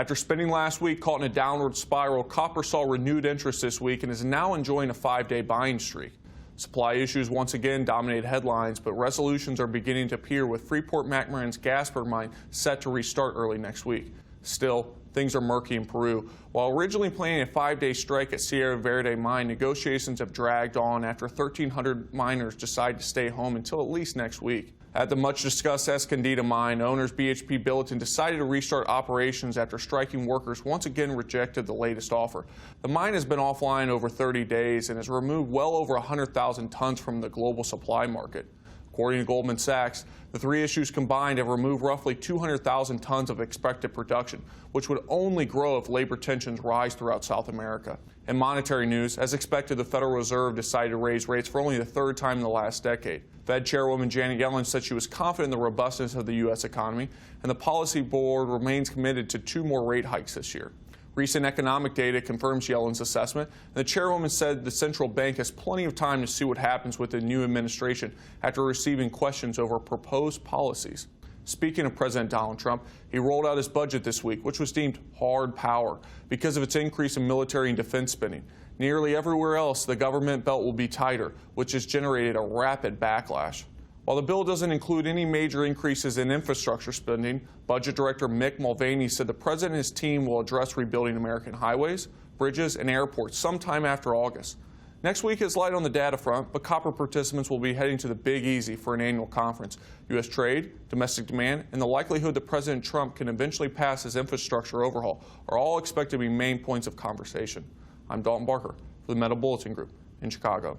After spending last week caught in a downward spiral, copper saw renewed interest this week and is now enjoying a 5-day buying streak. Supply issues once again dominate headlines, but resolutions are beginning to appear, with Freeport-McMoRan's Gasper mine set to restart early next week. Still, things are murky in Peru. While originally planning a 5-day strike at Sierra Verde mine, negotiations have dragged on after 1,300 miners decide to stay home until at least next week. At the much-discussed Escondida mine, owners BHP Bulletin decided to restart operations after striking workers once again rejected the latest offer. The mine has been offline over 30 days and has removed well over 100,000 tons from the global supply market. According to Goldman Sachs, the three issues combined have removed roughly 200,000 tons of expected production, which would only grow if labor tensions rise throughout South America. In monetary news, as expected, the Federal Reserve decided to raise rates for only the third time in the last decade. Fed Chairwoman Janet Yellen said she was confident in the robustness of the U.S. economy, and the policy board remains committed to 2 more rate hikes this year. Recent economic data confirms Yellen's assessment, and the chairwoman said the central bank has plenty of time to see what happens with the new administration after receiving questions over proposed policies. Speaking of President Donald Trump, he rolled out his budget this week, which was deemed hard power because of its increase in military and defense spending. Nearly everywhere else, the government belt will be tighter, which has generated a rapid backlash. While the bill doesn't include any major increases in infrastructure spending, Budget Director Mick Mulvaney said the president and his team will address rebuilding American highways, bridges, and airports sometime after August. Next week is light on the data front, but copper participants will be heading to the Big Easy for an annual conference. U.S. trade, domestic demand, and the likelihood that President Trump can eventually pass his infrastructure overhaul are all expected to be main points of conversation. I'm Dalton Barker for the Metal Bulletin Group in Chicago.